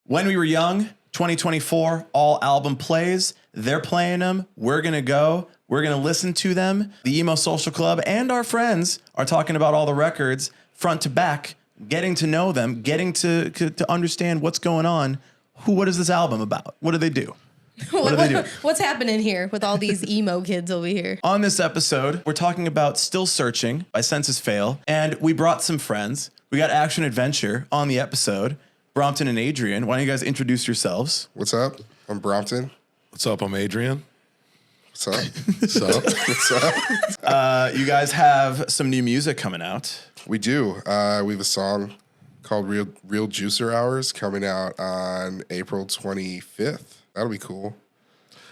When We Were Young, 2024, all album plays. They're playing them. We're going to go. We're going to listen to them. The Emo Social Club and our friends are talking about all the records front to back, getting to know them, getting to understand what's going on. What is this album about? What do they do? What do they do? What's happening here with all these emo kids over here? On this episode, we're talking about Still Searching by Census Fail, and we brought some friends. We got Action Adventure on the episode, Brompton and Adrian. Why don't you guys introduce yourselves? What's up? I'm Brompton. What's up? I'm Adrian. What's up? What's up? What's up? You guys have some new music coming out. We do. We have a song called Real Juicer Hours coming out on April 25th. That'll be cool.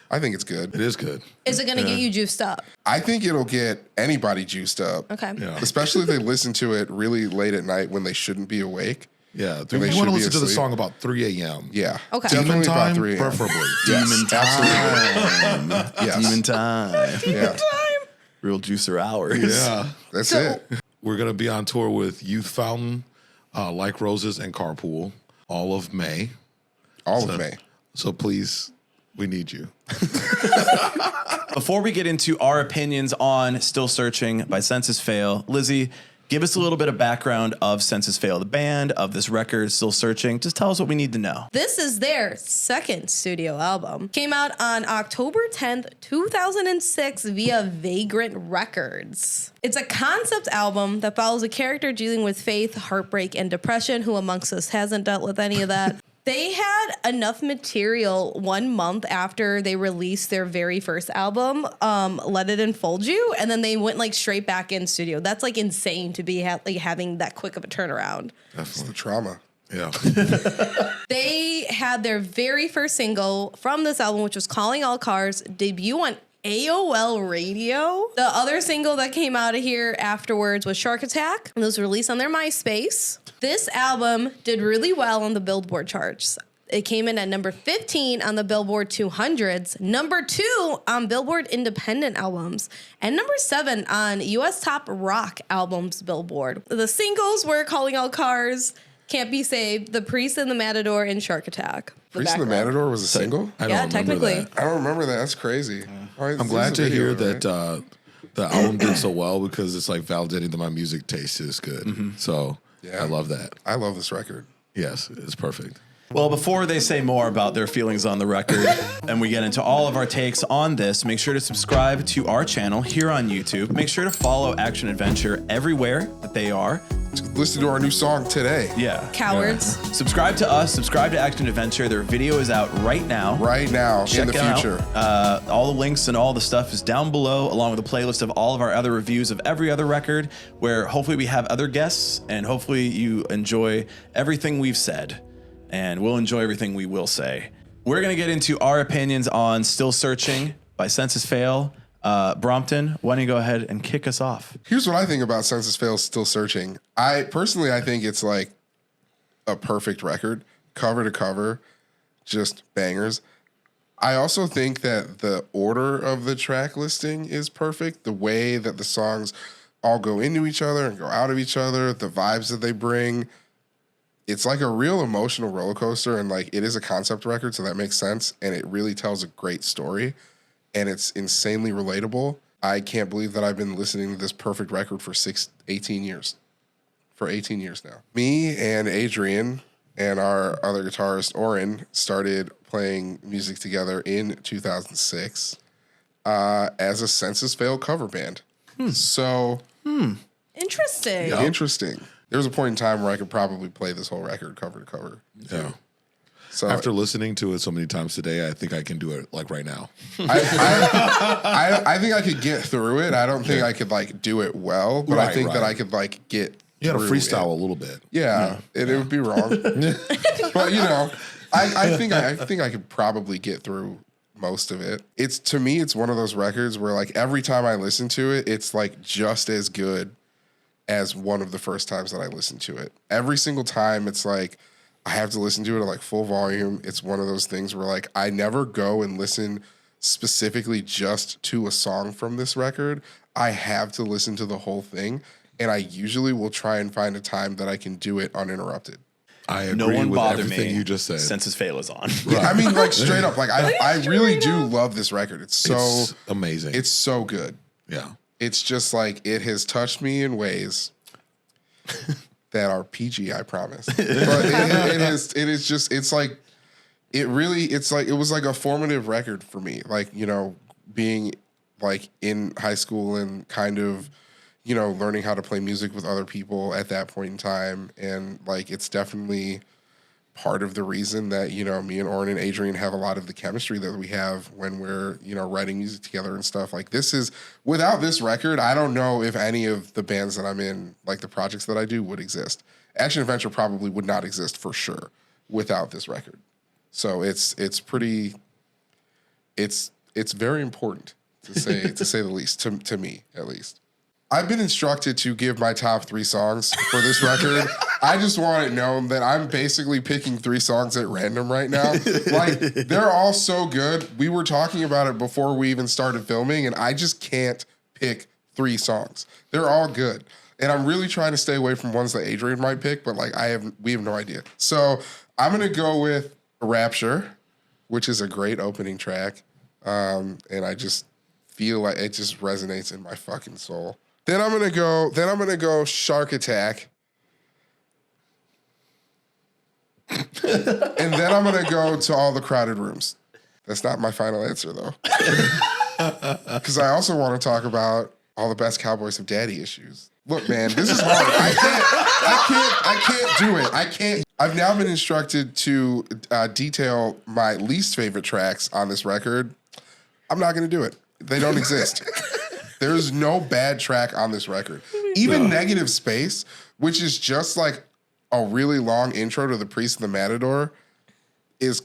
I think it's good. It is good. Is it going to get you juiced up? I think it'll get anybody juiced up. Okay. Yeah. Especially if they listen to it really late at night when they shouldn't be awake. Yeah. They You should want to be listen to the asleep. song about 3 a.m. Yeah. Okay. Demon Definitely about time, 3 a.m. preferably. Yes, Demon absolutely. time. Yes. Demon time. Yeah. Real juicer hours. Yeah. That's So- it. We're going to be on tour with Youth Fountain, Like Roses, and Carpool all of May. All of May. So please, we need you. Before we get into our opinions on Still Searching by Census Fail, Lizzie, give us a little bit of background of Census Fail, the band, of this record, Still Searching. Just tell us what we need to know. This is their second studio album. Came out on October 10th, 2006 via Vagrant Records. It's a concept album that follows a character dealing with faith, heartbreak, and depression. Who amongst us hasn't dealt with any of that? They had enough material 1 month after they released their very first album, Let It Enfold You, and then they went like straight back in studio. That's like insane to be having that quick of a turnaround. It's the trauma. Yeah. They had their very first single from this album, which was Calling All Cars, debut on AOL Radio. The other single that came out of here afterwards was Shark Attack, and it was released on their MySpace. This album did really well on the Billboard charts. It came in at number 15 on the Billboard 200s, number 2 on Billboard Independent Albums, and number 7 on U.S. Top Rock Albums Billboard. The singles were Calling All Cars, Can't Be Saved, The Priest and the Matador, and Shark Attack. Priest and the Matador was a single? I don't Yeah, remember technically. that. I don't remember that. That's crazy. All right, I'm glad to hear that the album did so well because it's like validating that my music taste is good. So Yeah. I love that. I love this record. Yes, it's perfect. Well, before they say more about their feelings on the record and we get into all of our takes on this, make sure to subscribe to our channel here on YouTube. Make sure to follow Action Adventure everywhere that they are. Listen to our new song today. Yeah. Cowards. Subscribe to us. Subscribe to Action Adventure. Their video is out right now. Right now, Check in the it out. future. All the links and all the stuff is down below, along with a playlist of all of our other reviews of every other record, where hopefully we have other guests, and hopefully you enjoy everything we've said, and we'll enjoy everything we will say. We're going to get into our opinions on Still Searching by Census Fail. Brompton, why don't you go ahead and kick us off? Here's what I think about Census Fail Still Searching. I think it's like a perfect record, cover to cover, just bangers. I also think that the order of the track listing is perfect. The way that the songs all go into each other and go out of each other, the vibes that they bring. It's like a real emotional roller coaster, and like it is a concept record, so that makes sense. And it really tells a great story, and it's insanely relatable. I can't believe that I've been listening to this perfect record for 18 years. For 18 years now. Me and Adrian and our other guitarist, Oren, started playing music together in 2006 as a Census Fail cover band. So Interesting. interesting. There was a point in time where I could probably play this whole record cover to cover. Yeah. So After listening to it so many times today, I think I can do it like right now. I think I could get through it. I don't think I could like do it well, but I Right, think that right. I could like get You got to through freestyle it. a little bit. Yeah, it would be wrong. But you know, I think I could probably get through most of it. It's to me, it's one of those records where like every time I listen to it, it's like just as good as one of the first times that I listened to it. Every single time, it's like I have to listen to it at like full volume. It's one of those things where like I never go and listen specifically just to a song from this record. I have to listen to the whole thing, and I usually will try and find a time that I can do it uninterrupted. I agree no one with bother everything me. you just said. Senses Fail is on. I mean, like straight up, like I really do love this record. It's amazing. It's so good. Yeah. It's just like it has touched me in ways that are PG, I promise. But it is just, it's like, it was like a formative record for me. Like, you know, being like in high school and kind of, you know, learning how to play music with other people at that point in time. And like, it's definitely part of the reason that, you know, me and Oren and Adrian have a lot of the chemistry that we have when we're, you know, writing music together and stuff. Like without this record, I don't know if any of the bands that I'm in, like the projects that I do, would exist. Action Adventure probably would not exist for sure without this record. So it's very important to say the least, to me at least. I've been instructed to give my top 3 songs for this record. I just want it known that I'm basically picking 3 songs at random right now. Like, they're all so good. We were talking about it before we even started filming, and I just can't pick 3 songs. They're all good. And I'm really trying to stay away from ones that Adrian might pick, but like we have no idea. So I'm gonna go with Rapture, which is a great opening track. And I just feel like it just resonates in my fucking soul. Then I'm gonna go Shark Attack. And then I'm gonna go to All the Crowded Rooms. That's not my final answer though. Because I also want to talk about All the Best Cowboys Have Daddy Issues. Look, man, this is hard. I can't do it. I can't. I've now been instructed to detail my least favorite tracks on this record. I'm not gonna do it. They don't exist. There's no bad track on this record. Even Negative Space, which is just like a really long intro to The Priest and the Matador, is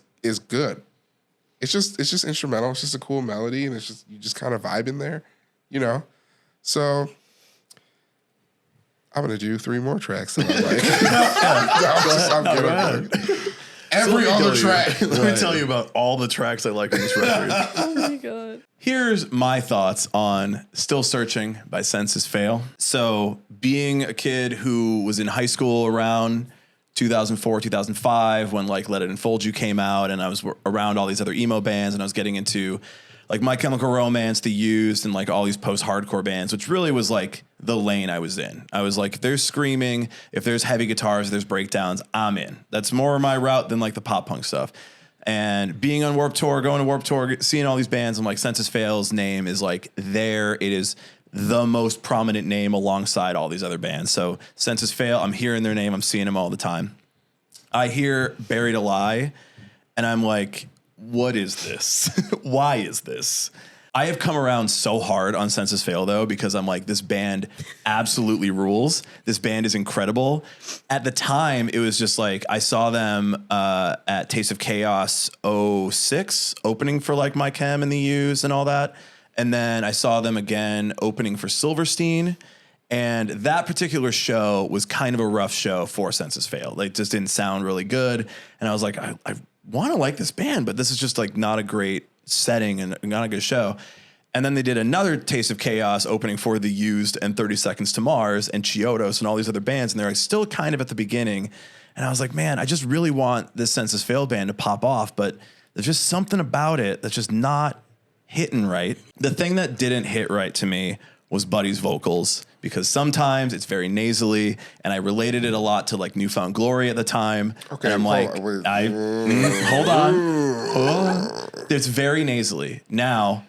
good. It's just instrumental. It's just a cool melody, and it's just you just kind of vibe in there, you know. So I'm gonna do 3 more tracks that I like. I'm good. Every other track. Let me tell you about all the tracks I like on this record. Oh my God. Here's my thoughts on Still Searching by Senses Fail. So being a kid who was in high school around 2004, 2005, when like Let It Unfold You came out, and I was around all these other emo bands, and I was getting into like My Chemical Romance, The Used, and like all these post-hardcore bands, which really was like the lane I was in. I was like, if there's screaming, if there's heavy guitars, if there's breakdowns, I'm in. That's more my route than like the pop punk stuff. And being on Warped Tour, going to Warped Tour, seeing all these bands, I'm like, Senses Fail's name is like there. It is the most prominent name alongside all these other bands. So Senses Fail, I'm hearing their name, I'm seeing them all the time. I hear Buried Alive, and I'm like, what is this? Why is this? I have come around so hard on Senses Fail, though, because I'm like, this band absolutely rules. This band is incredible. At the time, it was just like, I saw them at Taste of Chaos 06, opening for like My Chem and The Used and all that. And then I saw them again opening for Silverstein. And that particular show was kind of a rough show for Senses Fail. Like, just didn't sound really good. And I was like, I want to like this band, but this is just like not a great setting and not a good show. And then they did another Taste of Chaos opening for The Used and 30 Seconds to Mars and Chiodos and all these other bands. And they're like still kind of at the beginning. And I was like, man, I just really want this Senses Fail band to pop off, but there's just something about it that's just not hitting right. The thing that didn't hit right to me was Buddy's vocals, because sometimes it's very nasally, and I related it a lot to like Newfound Glory at the time. Okay, and I'm like, hold on. It's very nasally. Now,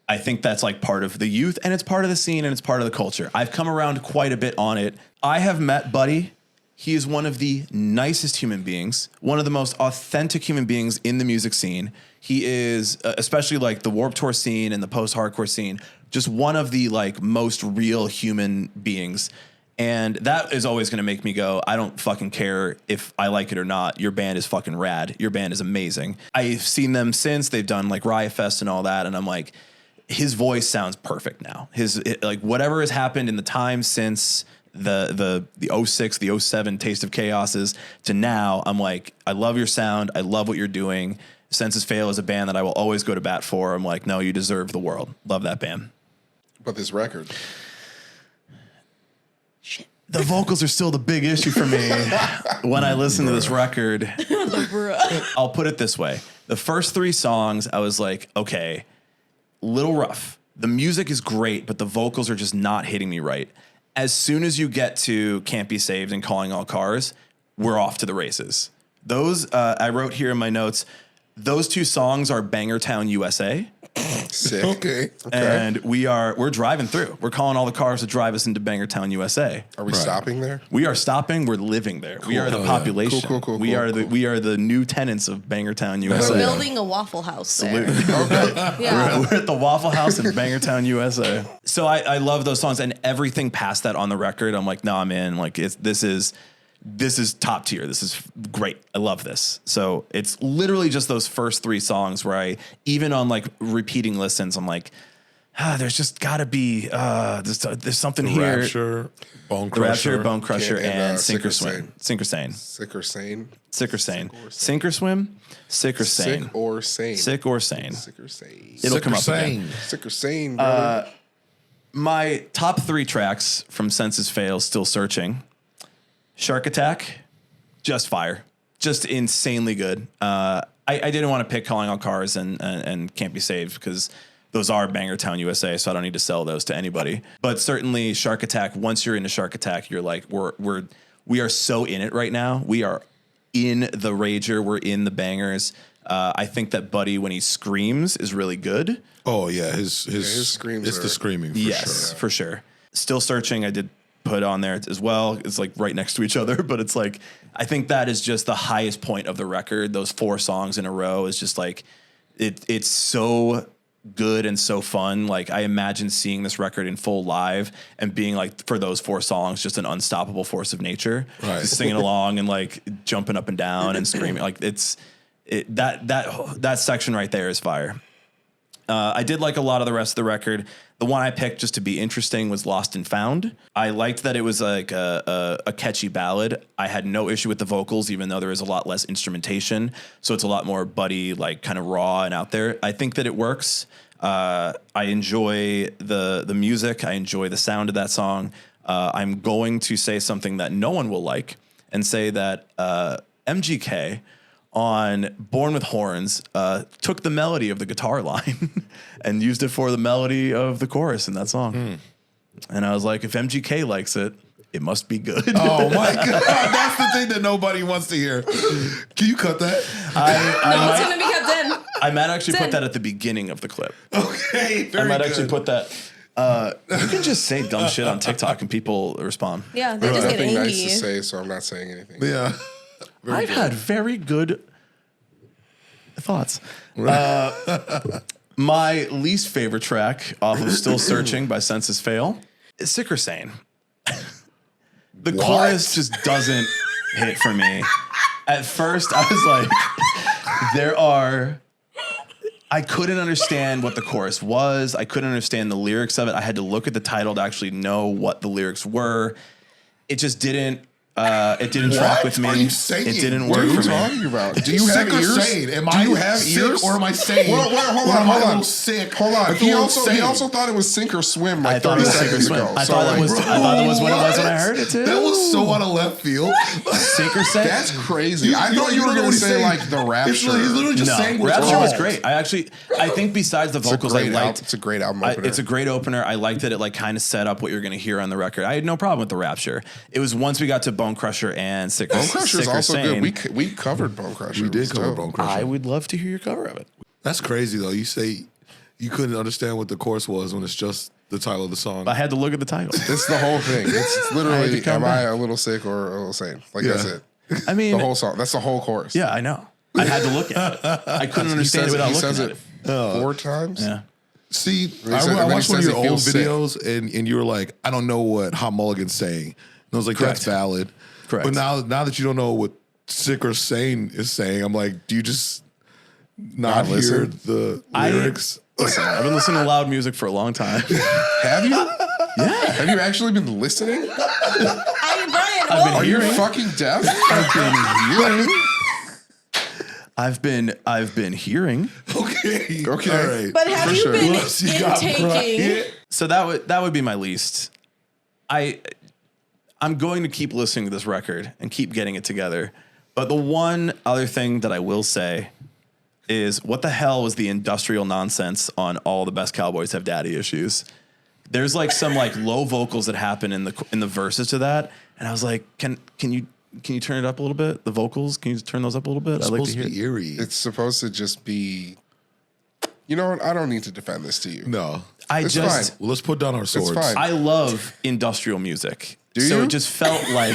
I think that's like part of the youth, and it's part of the scene, and it's part of the culture. I've come around quite a bit on it. I have met Buddy. He is one of the nicest human beings, one of the most authentic human beings in the music scene. He is, especially like the Warped Tour scene and the post-hardcore scene, just one of the like most real human beings. And that is always going to make me go, I don't fucking care if I like it or not. Your band is fucking rad. Your band is amazing. I've seen them since. They've done like Riot Fest and all that. And I'm like, his voice sounds perfect now. Like whatever has happened in the time since the 06, the 07 Taste of Chaoses to now, I'm like, I love your sound. I love what you're doing. Senses Fail is a band that I will always go to bat for. I'm like, no, you deserve the world. Love that band. But this record. Shit. the vocals are still the big issue for me when I listen to this record. I'll put it this way. The first 3 songs, I was like, okay, little rough. The music is great, but the vocals are just not hitting me right. As soon as you get to Can't Be Saved and Calling All Cars, we're off to the races. Those, I wrote here in my notes, those 2 songs are Bangertown, USA. Sick. Okay. And we're driving through. We're calling all the cars to drive us into Bangertown, USA. Are we stopping there? We are stopping. We're living there. We are the population. Cool, we are the new tenants of Bangertown, USA. We're building a Waffle House there. Yeah. We're at the Waffle House in Bangertown, USA. So I love those songs, and everything past that on the record, I'm like, nah, man, like this is top tier. This is great. I love this. So it's literally just those first 3 songs where I, even on like repeating listens, I'm like, there's just gotta be, there's something here. Rapture, Bone Crusher, Bone Crusher, and Sink or Sane. Swim. Sink or Sane. Sick or sane? Sick or Sane. Sink or Swim? Sick or Sane. Sick or sane? Sick or Sane. Sick or sane? It'll come up again. Sick or sane, brother. My top 3 tracks from Senses Fail, Still Searching. Shark Attack, just fire. Just insanely good. I didn't want to pick Calling All Cars and Can't Be Saved because those are Bangertown, USA, so I don't need to sell those to anybody. But certainly Shark Attack, once you're into Shark Attack, you're like, we are so in it right now. We are in the rager. We're in the bangers. I think that Buddy, when he screams, is really good. Oh, yeah. His screams it's are- the screaming for Yes, sure. for sure. Still Searching, I did put on there as well. It's like right next to each other, but it's like, I think that is just the highest point of the record. Those 4 songs in a row is just like, it's so good and so fun. Like, I imagine seeing this record in full live and being like, for those 4 songs, just an unstoppable force of nature. Right. Just singing along and like jumping up and down and screaming. Like that section right there is fire. I did like a lot of the rest of the record. The one I picked just to be interesting was Lost and Found. I liked that it was like a catchy ballad. I had no issue with the vocals, even though there is a lot less instrumentation. So it's a lot more Buddy, like kind of raw and out there. I think that it works. I enjoy the music. I enjoy the sound of that song. I'm going to say something that no one will like and say that MGK on Born with Horns took the melody of the guitar line and used it for the melody of the chorus in that song. And I was like, if MGK likes it, it must be good. Oh my God. That's the thing that nobody wants to hear. Can you cut that? No, it's gonna be kept in. I might actually It's put in. that at the beginning of the clip. Okay. I might actually put that. You can just say dumb shit on TikTok and people respond. Yeah, they just get Nothing angry. nice to say, so I'm not saying anything. Yeah. I've had very good thoughts. My least favorite track off of Still Searching by Senses Fail is Sick or Sane. The chorus just doesn't hit for me. At first, I was like, I couldn't understand what the chorus was. I couldn't understand the lyrics of it. I had to look at the title to actually know what the lyrics were. It just didn't. It didn't track with me. Are you saying? It didn't What work are you for me. talking about? Do you have Sick or ears? sane? Am Do I you have sick ears? or am I sane? Hold Or on, am I a hold on. little sick? Hold on. I He feel also insane. thought it was Sink or Swim like I thought 30 it was Sink or seconds Swim. ago. I thought that was what it was when I heard it too. That was so out of left field. Sink or Sane. That's crazy. I thought you were don't know going what to he's say saying. like the Rapture. He's literally just saying No, what's Rapture was wrong. great. I think besides the vocals, I liked. It's a great album opener. It's a great opener. I liked that it like kind of set up what you're going to hear on the record. I had no problem with the Rapture. It was once we got to Bone Crusher and Sick or Bone Crusher is Sick or also Sane. good. We covered Bone Crusher. We It did was cover dope. Bone Crusher. I would love to hear your cover of it. That's crazy though. You say you couldn't understand what the chorus was when it's just the title of the song. I had to look at the title. It's the whole thing. It's I had to literally, come am I back. a little sick or a little sane? Like, Yeah. that's it. I mean, The whole song. That's the whole chorus. yeah, I know. I had to look at it. I couldn't understand it without he looking says at it it. 4 times. Yeah. See, And then I he watched one of says your he old feels sick. videos, and you were like, "I don't know what Hot Mulligan's saying." And I was like, Correct. "That's valid." Correct. But now that you don't know what Sick or Sane is saying, I'm like, do you just not hear listen? the I- lyrics? I've been listening to loud music for a long time. Have you? Yeah. Have you actually been listening? Brian, been well, Are you hearing? fucking deaf? I've been hearing. Okay. Okay. All right. but have For you sure. been What else you got, intaking? Brian? So that would be my least. I'm I'm going to keep listening to this record and keep getting it together. But the one other thing that I will say is, what the hell was the industrial nonsense on All the Best Cowboys Have Daddy Issues? There's like some like low vocals that happen in the verses to that, and I was like, can you turn it up a little bit? The vocals, can you turn those up a little bit? It's supposed to be eerie. It's supposed to just be. You know what? I don't need to defend this to you. No, It's fine. Well, let's put down our swords. fine. I love industrial music. Do so you? it just felt like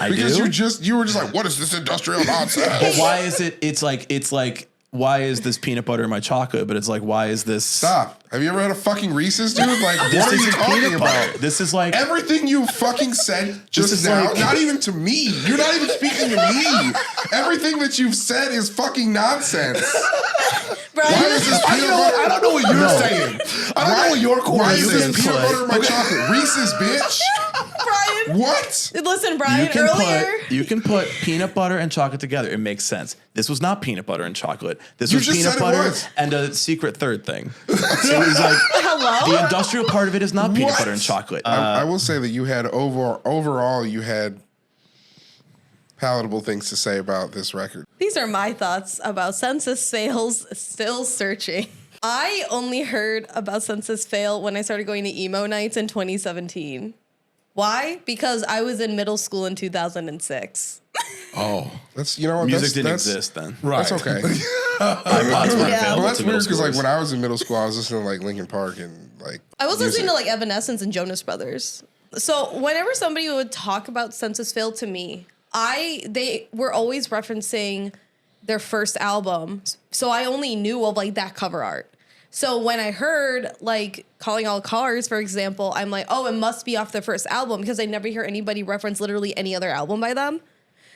I Because do. you were just like, what is this industrial nonsense? But why is it? It's like why is this peanut butter in my chocolate? But it's like, why is this? Stop. Have you ever had a fucking Reese's, dude? Like, This what are you isn't talking peanut butter. about? This is like Everything you fucking said just is now, like- not even to me. You're not even speaking to me. Everything that you've said is fucking nonsense. Brian, Why is this peanut butter? I don't know what you're saying. I don't know what your core Why is is saying. this peanut butter in my chocolate? Reese's, bitch. Brian. What? Listen, Brian, earlier. you can put peanut butter and chocolate together. It makes sense. This was not peanut butter and chocolate. This You was just peanut said it butter was. and a secret third thing. So it was like Hello? the industrial part of it is not peanut What? butter and chocolate. I will say that you had overall you had palatable things to say about this record. These are my thoughts about Census Fails Still Searching. I only heard about Census Fail when I started going to emo nights in 2017. Why? Because I was in middle school in 2006. Oh, That's you know what Music didn't that's, exist then. right. That's okay. iPods weren't Yeah. available Well, that's to weird middle because like schoolers. when I was in middle school, I was listening to like Linkin Park and like I was music. listening to like Evanescence and Jonas Brothers. So whenever somebody would talk about Census Fail to me, they were always referencing their first album. So I only knew of like that cover art. So when I heard like Calling All Cars, for example, I'm like, oh, it must be off their first album because I never hear anybody reference literally any other album by them.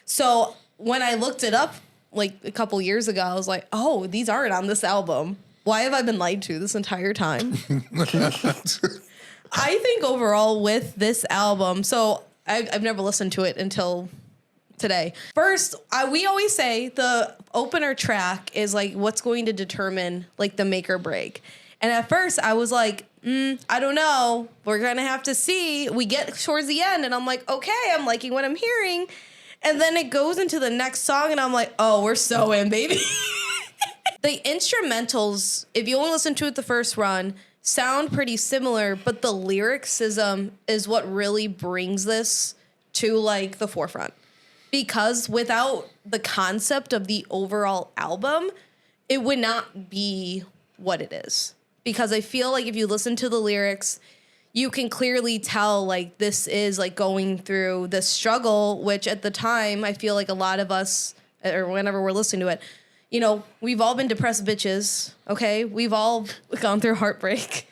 So when I looked it up like a couple years ago, I was like, oh, these aren't on this album. Why have I been lied to this entire time? I think overall with this album, so I've never listened to it until today. First, we always say the opener track is like what's going to determine like the make or break. And at first I was like, I don't know. We're going to have to see. We get towards the end and I'm like, okay, I'm liking what I'm hearing. And then it goes into the next song and I'm like, oh, we're so in, baby. The instrumentals, if you only listen to it the first run, sound pretty similar, but the lyricism is what really brings this to like the forefront. Because without the concept of the overall album, it would not be what it is. Because I feel like if you listen to the lyrics, you can clearly tell like this is like going through this struggle, which at the time I feel like a lot of us, or whenever we're listening to it, you know, we've all been depressed bitches, okay? We've all gone through heartbreak.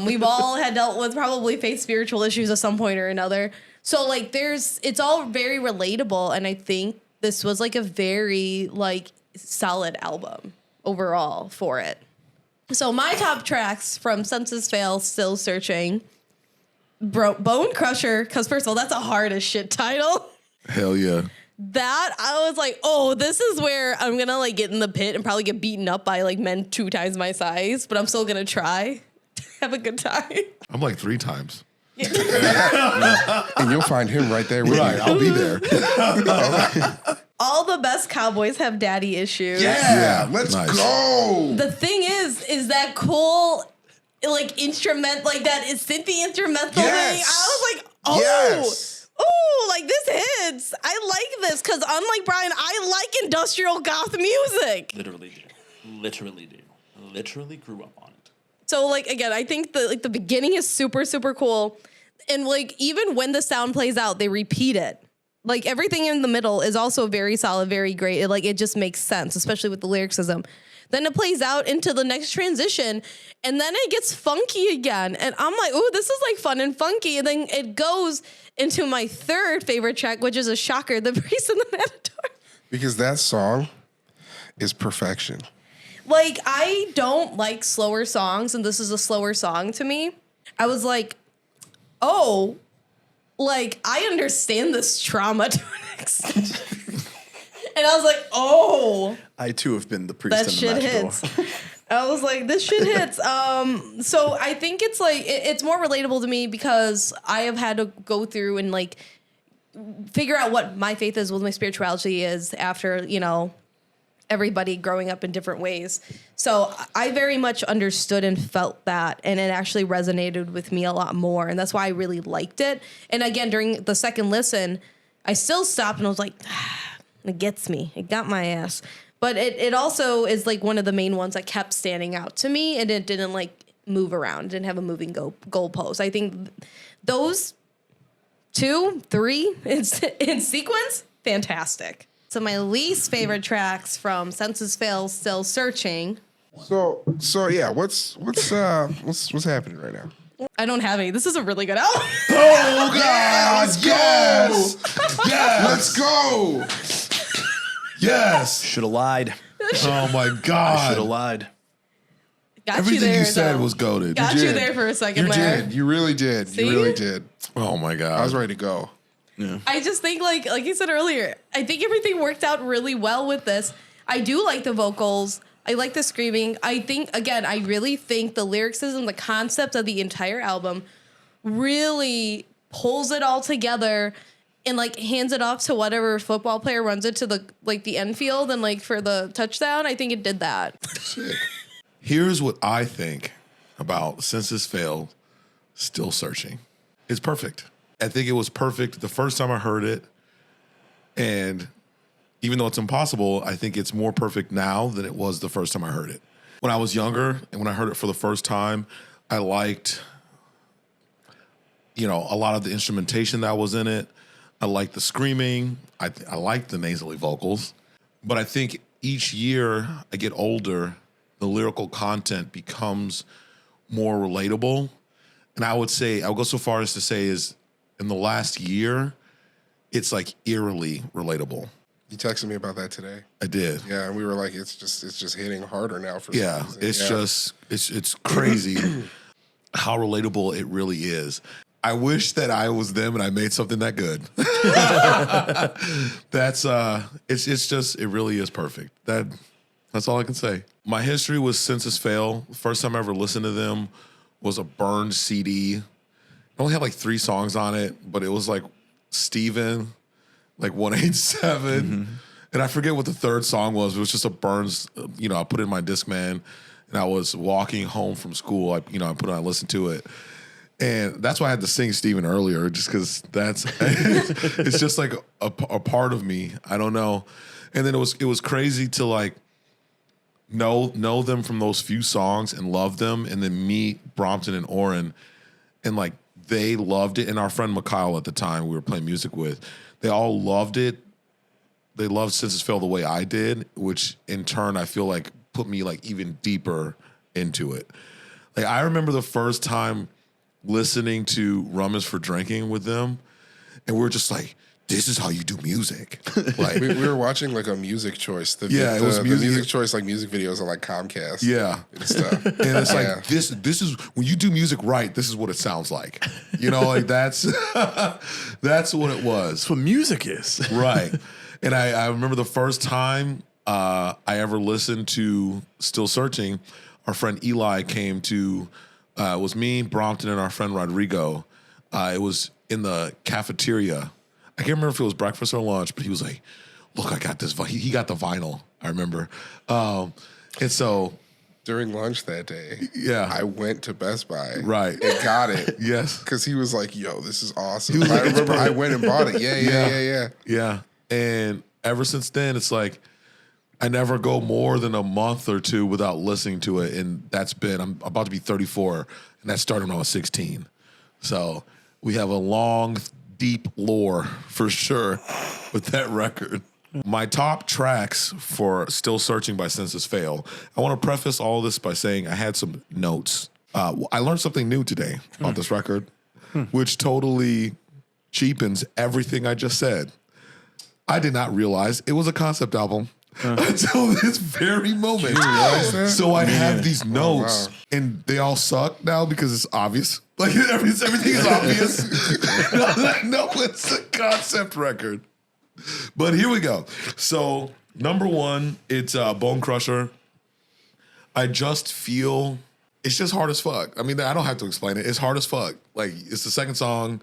We've all had dealt with probably faced spiritual issues at some point or another. So like it's all very relatable. And I think this was like a very like solid album overall for it. So my top tracks from Census Fail, Still Searching, Bone Crusher, because first of all, that's a hard as shit title. Hell yeah. That I was like, oh, this is where I'm gonna like get in the pit and probably get beaten up by like men 2 times my size, but I'm still gonna try. Have a good time. I'm like 3 times. And you'll find him right there with Right, you. I'll be there. All the best cowboys have daddy issues. Yeah, let's Nice. go. The thing is that cool like instrument, like that is synthy instrumental Yes. thing. I was like, oh. Yes. Oh, like this hits. I like this because unlike Brian, I like industrial goth music. Literally do. Literally grew up on it. So like again, I think the beginning is super, super cool. And like even when the sound plays out, they repeat it. Like everything in the middle is also very solid, very great. It just makes sense, especially with the lyricism. Then it plays out into the next transition, and then it gets funky again. And I'm like, ooh, this is like fun and funky. And then it goes into my third favorite track, which is a shocker, The Priest and the Matador. Because that song is perfection. Like, I don't like slower songs, and this is a slower song to me. I was like, oh, like, I understand this trauma to an extent. And I was like, oh. I too have been the priest That and the shit matador. hits. I was like, this shit hits. So I think it's like it's more relatable to me because I have had to go through and like figure out what my faith is, what my spirituality is after, you know, everybody growing up in different ways. So I very much understood and felt that, and it actually resonated with me a lot more. And that's why I really liked it. And again, during the second listen, I still stopped and I was like, it gets me. It got my ass. But it also is like one of the main ones that kept standing out to me, and it didn't like move around, didn't have a moving goalpost. I think those 2, 3 in sequence, fantastic. So my least favorite tracks from Census Fail, Still Searching. So yeah, what's happening right now? I don't have any. This is a really good album. Oh God! Yes! Let's go! Yes. Should have lied. Oh my I God. should have lied. Got Everything you there, you said though. was goated. Got you there for a second, You Larry. did. You really did. See? You really did. Oh my God. I was ready to go. I just think like you said earlier, I think everything worked out really well with this. I do like the vocals. I like the screaming. I think, again, I really think the lyricism, the concept of the entire album really pulls it all together and like hands it off to whatever football player runs it to the end field and like for the touchdown. I think it did that. Sick. Here's what I think about Census Fail, Still Searching. It's perfect. I think it was perfect the first time I heard it. And even though it's impossible, I think it's more perfect now than it was the first time I heard it. When I was younger and when I heard it for the first time, I liked, you know, a lot of the instrumentation that was in it. I liked the screaming. I liked the nasally vocals. But I think each year I get older, the lyrical content becomes more relatable. And I would go so far as to say is in the last year, it's like eerily relatable. You texted me about that today. I did. Yeah, and we were like, it's just hitting harder now for Yeah, some reason. it's crazy how relatable it really is. I wish that I was them and I made something that good. It really is perfect. That's all I can say. My history was Census Fail. The first time I ever listened to them was a burned CD. It only had like 3 songs on it, but it was like Steven, like 187. And I forget what the third song was. It was just a Burns, I put it in my Discman and I was walking home from school. I put it on, I listened to it. And that's why I had to sing Steven earlier, just because it's just like a part of me. I don't know. And then it was crazy to like know them from those few songs and love them, and then meet Brompton and Oren, and like they loved it. And our friend Mikhail at the time we were playing music with, they all loved it. They loved Census Fail the way I did, which in turn I feel like put me like even deeper into it. Like I remember the first time listening to Rum is for Drinking with them, and we were just like, this is how you do music. Like we were watching like a music choice. It was the music. music choice, like music videos on like Comcast. Yeah. And stuff. And it's like this is when you do music right, this is what it sounds like. Like that's what it was. That's what music is. Right. And I remember the first time I ever listened to Still Searching, our friend Eli came to, it was me, Brompton, and our friend Rodrigo. It was in the cafeteria. I can't remember if it was breakfast or lunch, but he was like, look, I got this. He got the vinyl, I remember. And so during lunch that day, yeah, I went to Best Buy, right, and got it. Yes, because he was like, "Yo, this is awesome." I remember I went and bought it. Yeah. And ever since then, it's like I never go more than a month or 2 without listening to it, and I'm about to be 34, and that started when I was 16. So we have a long, deep lore for sure with that record. My top tracks for Still Searching by Census Fail. I want to preface all this by saying I had some notes. I learned something new today about this record, which totally cheapens everything I just said. I did not realize it was a concept album until this very moment. So I have these notes, and they all suck now because it's obvious. Like everything is obvious. No, it's a concept record. But here we go. So number 1, it's Bone Crusher. I just feel it's just hard as fuck. I mean, I don't have to explain it. It's hard as fuck. Like, it's the second song.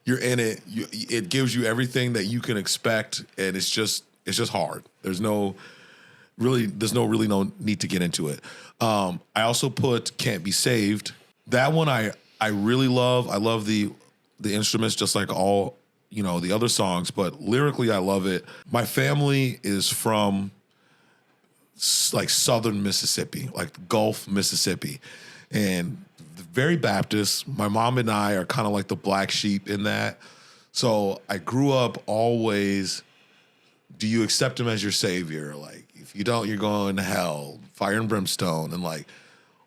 You're in it. It gives you everything that you can expect, and it's just hard. There's no need to get into it. I also put "Can't Be Saved." That one I really love. I love the instruments, just like all the other songs, but lyrically I love it. My family is from like southern Mississippi, like Gulf Mississippi, and very Baptist. My mom and I are kind of like the black sheep in that. So I grew up always, do you accept him as your savior? Like, if you don't, you're going to hell, fire and brimstone, and like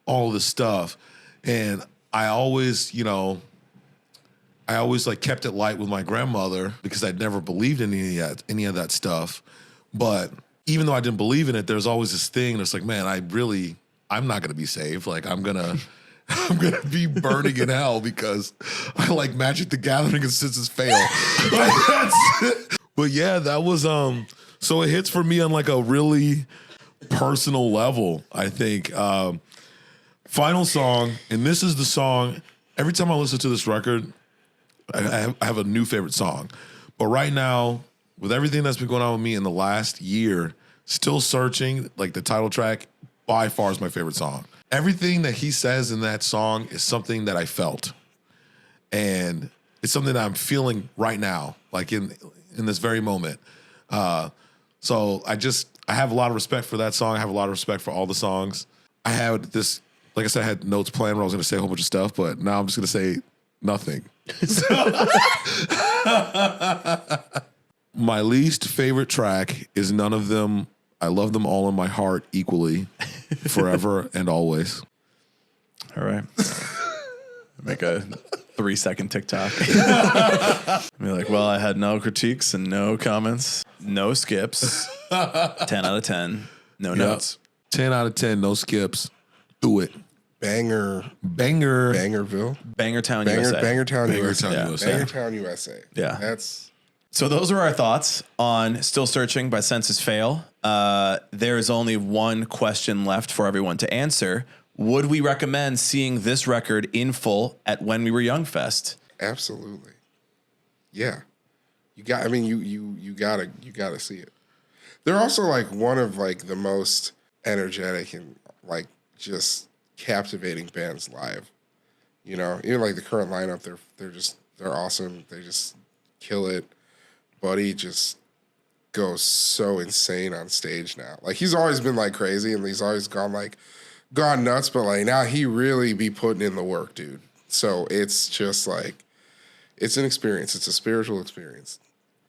all this stuff. And I always like kept it light with my grandmother because I'd never believed in any of that stuff. But even though I didn't believe in it, there's always this thing that's like, man, I'm not gonna be saved. Like, I'm gonna be burning in hell because I like Magic the Gathering and Senses Fail. But yeah, that was so it hits for me on like a really personal level, I think. Final song, and this is the song, every time I listen to this record, I have a new favorite song. But right now, with everything that's been going on with me in the last year, Still Searching, like the title track, by far is my favorite song. Everything that he says in that song is something that I felt. And it's something that I'm feeling right now, like in this very moment. So I have a lot of respect for that song. I have a lot of respect for all the songs. I had this, like I said, I had notes planned where I was going to say a whole bunch of stuff, but now I'm just going to say nothing. My least favorite track is None of Them. I love them all in my heart equally, forever and always. All right. Make a 3-second TikTok. Be like, well, I had no critiques and no comments, no skips. 10 out of 10. No notes. 10 out of 10, no skips. Do it. Bangerville. Bangertown, USA. Bangertown, USA. Yeah. So those are our thoughts on Still Searching by Senses Fail. There is only one question left for everyone to answer. Would we recommend seeing this record in full at When We Were Young Fest? Absolutely. Yeah. You gotta see it. They're also like one of like the most energetic and like just captivating bands live. Even like the current lineup, they're awesome. They just kill it. Buddy just goes so insane on stage now. Like, he's always been like crazy and he's always gone nuts, but like now he really be putting in the work, dude. So it's just like, it's an experience. It's a spiritual experience,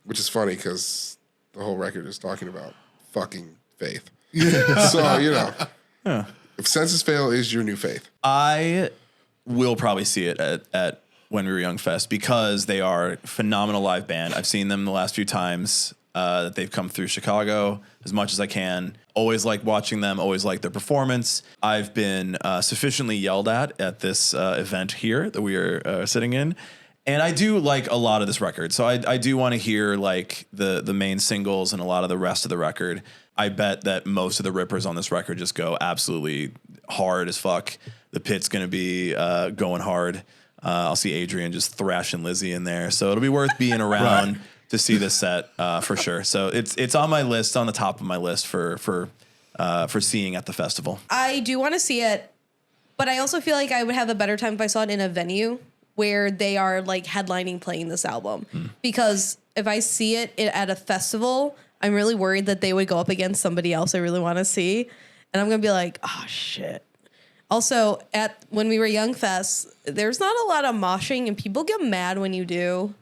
which is funny because the whole record is talking about fucking faith. So, if Senses Fail is your new faith. I will probably see it at When We Were Young Fest because they are a phenomenal live band. I've seen them the last few times that they've come through Chicago as much as I can. Always like watching them, always like their performance. I've been sufficiently yelled at this event here that we are sitting in. And I do like a lot of this record. So I do want to hear like the main singles and a lot of the rest of the record. I bet that most of the rippers on this record just go absolutely hard as fuck. The Pit's going to be going hard. I'll see Adrian just thrashing Lizzie in there. So it'll be worth being around to see this set for sure. So it's on my list, on the top of my list for seeing at the festival. I do want to see it, but I also feel like I would have a better time if I saw it in a venue where they are like headlining playing this album. Because if I see it at a festival, I'm really worried that they would go up against somebody else I really want to see. And I'm going to be like, oh shit. Also, at When We Were Young Fest, there's not a lot of moshing and people get mad when you do.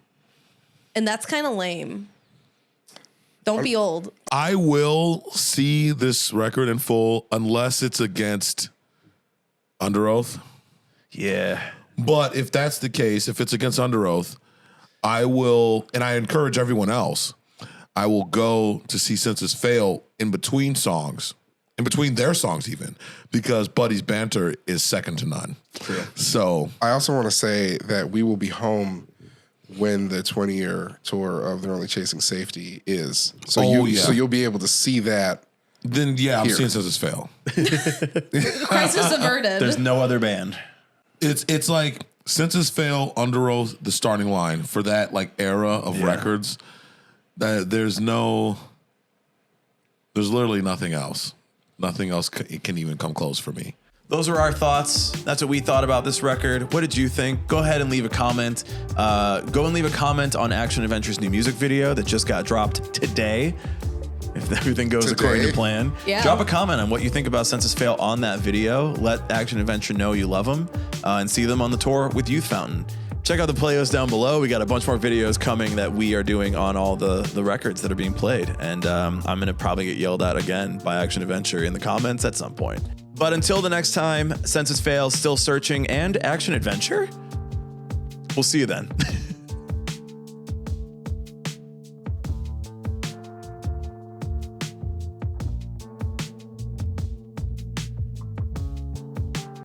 And that's kind of lame. Don't be old. I will see this record in full unless it's against Under Oath. Yeah. But if that's the case, if it's against Under Oath, I will, and I encourage everyone else, I will go to see Senses Fail in between songs. In between their songs even, because Buddy's banter is second to none. True. So I also want to say that we will be home when the 20-year tour of They're Only Chasing Safety is. So so you'll be able to see that Then yeah, I'm Here. seeing Senses Fail. Crisis averted. There's no other band. It's like Senses Fail, Under Oath, the starting line for that like era of records. That there's literally nothing else. Nothing else can even come close for me. Those are our thoughts. That's what we thought about this record. What did you think? Go ahead and leave a comment. Go and leave a comment on Action Adventure's new music video that just got dropped today. If everything goes according to plan. Yeah. Drop a comment on what you think about Senses Fail on that video. Let Action Adventure know you love them and see them on the tour with Youth Fountain. Check out the playlist down below. We got a bunch more videos coming that we are doing on all the records that are being played. And I'm going to probably get yelled at again by Action Adventure in the comments at some point. But until the next time, Senses Fail, Still Searching, and Action Adventure, we'll see you then.